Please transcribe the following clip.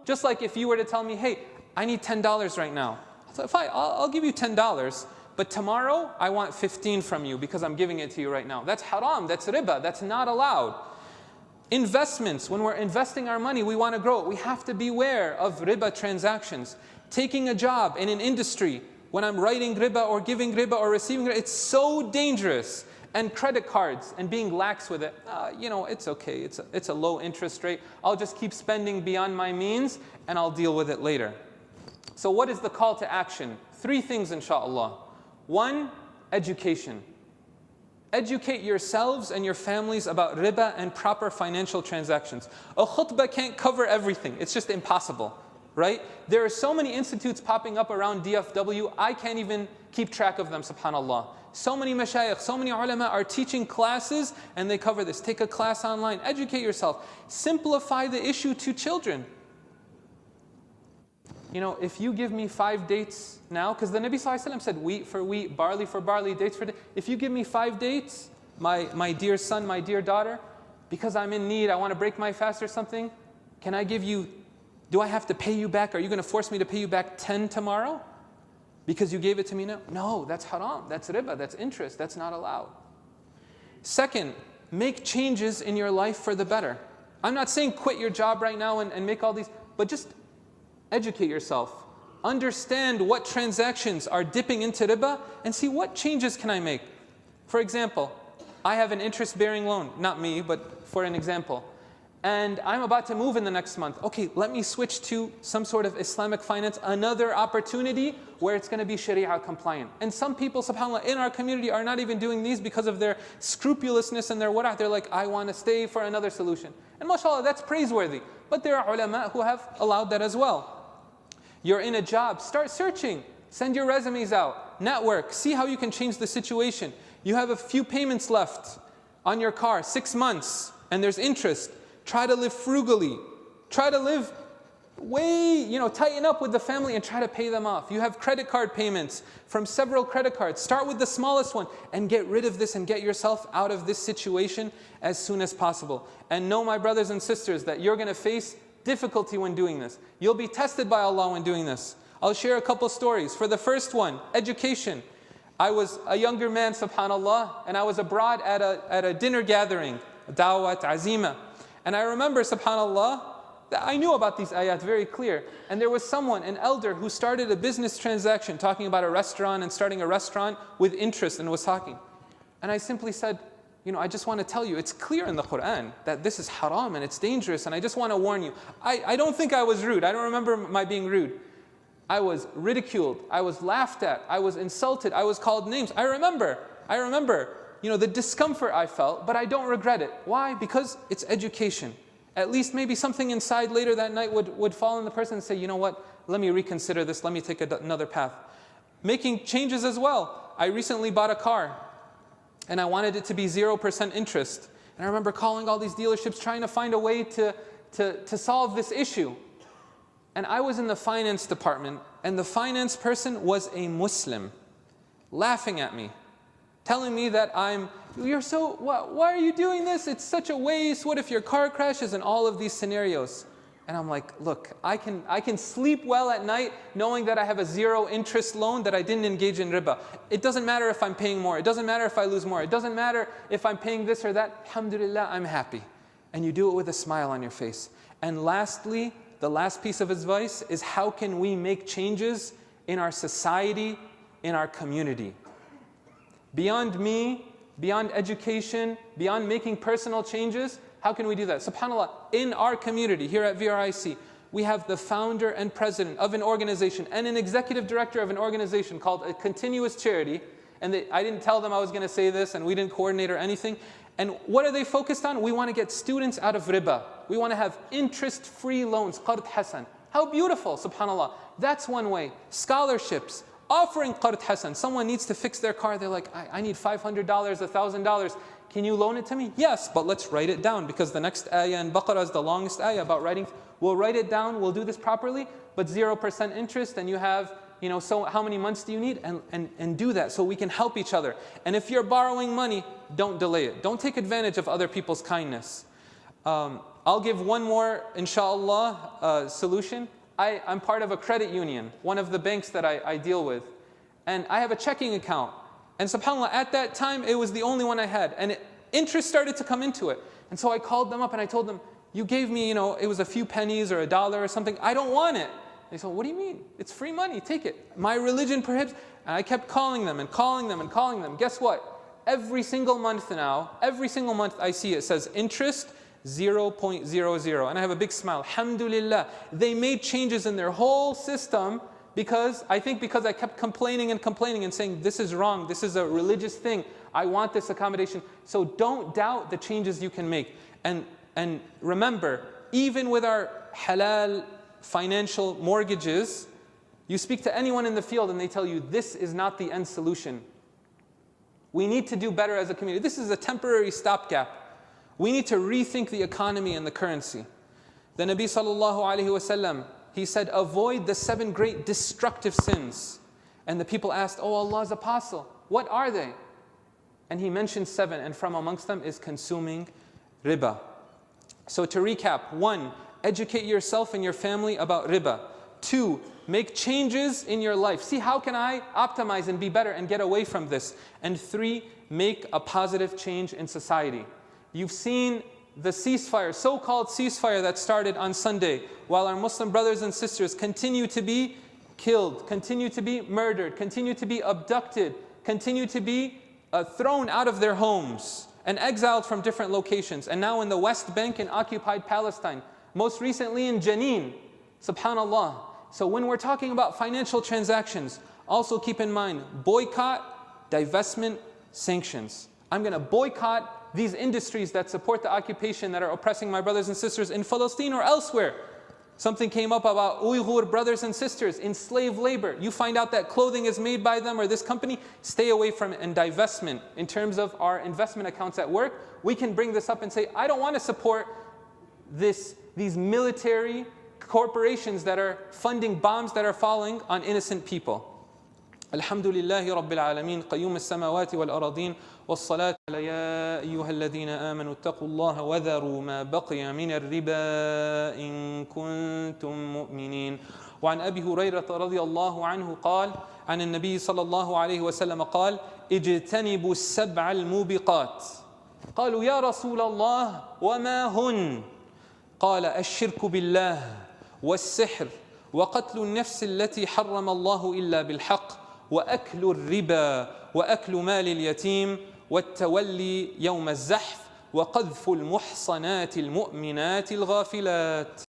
Just like if you were to tell me, hey, I need $10 right now. So fine, I'll give you $10, but tomorrow I want 15 from you because I'm giving it to you right now. That's haram, that's riba, that's not allowed. Investments, when we're investing our money, we want to grow it. We have to beware of riba transactions. Taking a job in an industry, when I'm writing riba or giving riba or receiving riba, it's so dangerous. And credit cards and being lax with it, it's okay, it's a low interest rate. I'll just keep spending beyond my means and I'll deal with it later. So what is the call to action? 3 things, inshallah. 1, education. Educate yourselves and your families about riba and proper financial transactions. A khutbah can't cover everything. It's just impossible, right? There are so many institutes popping up around DFW, I can't even keep track of them, subhanAllah. So many mashayikh, so many ulama are teaching classes and they cover this. Take a class online, educate yourself. Simplify the issue to children. If you give me 5 dates now, because the Nabi ﷺ said wheat for wheat, barley for barley, dates for dates. If you give me 5 dates, my dear son, my dear daughter, because I'm in need, I want to break my fast or something, can I give you, do I have to pay you back? Are you going to force me to pay you back 10 tomorrow? Because you gave it to me now? No, that's haram, that's riba, that's interest, that's not allowed. Second, make changes in your life for the better. I'm not saying quit your job right now and make all these, but just educate yourself. Understand what transactions are dipping into riba and see what changes can I make. For example, I have an interest-bearing loan, not me, but for an example. And I'm about to move in the next month. Okay, let me switch to some sort of Islamic finance, another opportunity where it's going to be Sharia compliant. And some people, subhanAllah, in our community are not even doing these because of their scrupulousness and their wara'. They're like, I want to stay for another solution. And mashallah, that's praiseworthy. But there are ulama who have allowed that as well. You're in a job, start searching. Send your resumes out, network, see how you can change the situation. You have a few payments left on your car, 6 months, and there's interest. Try to live frugally. Try to live tighten up with the family and try to pay them off. You have credit card payments from several credit cards. Start with the smallest one and get rid of this and get yourself out of this situation as soon as possible. And know, my brothers and sisters, that you're going to face difficulty when doing this. You'll be tested by Allah when doing this. I'll share a couple stories. For the first one, education. I was a younger man, subhanAllah, and I was abroad at a dinner gathering, da'wat, azima. And I remember, subhanAllah, that I knew about these ayat very clear. And there was someone, an elder, who started a business transaction, talking about a restaurant and starting a restaurant with interest, and was talking. And I simply said, I just want to tell you, it's clear in the Quran that this is haram and it's dangerous, and I just want to warn you. I don't think I was rude. I don't remember my being rude. I was ridiculed. I was laughed at. I was insulted. I was called names. I remember, the discomfort I felt, but I don't regret it. Why? Because it's education. At least maybe something inside later that night would fall in the person and say, you know what, let me reconsider this, let me take another path. Making changes as well. I recently bought a car, and I wanted it to be 0% interest. And I remember calling all these dealerships trying to find a way to solve this issue. And I was in the finance department, and the finance person was a Muslim, laughing at me, telling me that why are you doing this? It's such a waste. What if your car crashes? And all of these scenarios. And I'm like, look, I can sleep well at night knowing that I have a 0 interest loan, that I didn't engage in riba. It doesn't matter if I'm paying more. It doesn't matter if I lose more. It doesn't matter if I'm paying this or that. Alhamdulillah, I'm happy. And you do it with a smile on your face. And lastly, the last piece of advice is, how can we make changes in our society, in our community? Beyond me, beyond education, beyond making personal changes, how can we do that? SubhanAllah, in our community, here at VRIC, we have the founder and president of an organization and an executive director of an organization called A Continuous Charity. And I didn't tell them I was going to say this, and we didn't coordinate or anything. And what are they focused on? We want to get students out of riba. We want to have interest-free loans, qard hasan. How beautiful, subhanAllah. That's one way. Scholarships, offering qard hasan. Someone needs to fix their car. They're like, I need $500, $1,000. Can you loan it to me? Yes, but let's write it down, because the next ayah in Baqarah is the longest ayah about writing. We'll write it down, we'll do this properly, but 0% interest, and you have, so how many months do you need? And do that so we can help each other. And if you're borrowing money, don't delay it. Don't take advantage of other people's kindness. I'll give one more, inshallah, solution. I'm part of a credit union, one of the banks that I deal with. And I have a checking account. And subhanAllah, at that time, it was the only one I had. And interest started to come into it. And so I called them up and I told them, you gave me, it was a few pennies or $1 or something. I don't want it. They said, what do you mean? It's free money, take it. My religion prohibits. And I kept calling them and calling them and calling them. Guess what? Every single month now, every single month I see it says interest 0.00. And I have a big smile. Alhamdulillah. They made changes in their whole system because I kept complaining and saying, this is wrong, this is a religious thing, I want this accommodation. So don't doubt the changes you can make. And remember, even with our halal financial mortgages, you speak to anyone in the field and they tell you, this is not the end solution. We need to do better as a community. This is a temporary stopgap. We need to rethink the economy and the currency. The Nabi sallallahu alaihi wasallam, he said, avoid the 7 great destructive sins. And the people asked, oh Allah's apostle, what are they? And he mentioned 7, and from amongst them is consuming riba. So to recap, 1, educate yourself and your family about riba. 2, make changes in your life. See, how can I optimize and be better and get away from this? And 3, make a positive change in society. You've seen the ceasefire, so-called ceasefire that started on Sunday, while our Muslim brothers and sisters continue to be killed, continue to be murdered, continue to be abducted, continue to be thrown out of their homes and exiled from different locations. And now in the West Bank in occupied Palestine, most recently in Jenin, subhanallah. So when we're talking about financial transactions, also keep in mind, boycott, divestment, sanctions. I'm going to boycott these industries that support the occupation that are oppressing my brothers and sisters in Palestine or elsewhere. Something came up about Uyghur brothers and sisters in slave labor. You find out that clothing is made by them or this company, stay away from it. And divestment, in terms of our investment accounts at work, we can bring this up and say, I don't want to support these military corporations that are funding bombs that are falling on innocent people. Alhamdulillahi Rabbil Alameen, Qayyum as-samawati wal-aradeen, was-salatu ala ya ayyuha alladhina amanu ittaqullaha wa dharu ma baqiya min ar-riba in kuntum mu'minin. وعن أبي هريرة رضي الله عنه قال عن النبي صلى الله عليه وسلم قال اجتنبوا السبع الموبقات. قالوا يا رسول الله وما هن؟ قال الشرك بالله والسحر وقتل النفس التي حرم الله إلا بالحق وأكل الربا وأكل مال اليتيم والتولي يوم الزحف وقذف المحصنات المؤمنات الغافلات.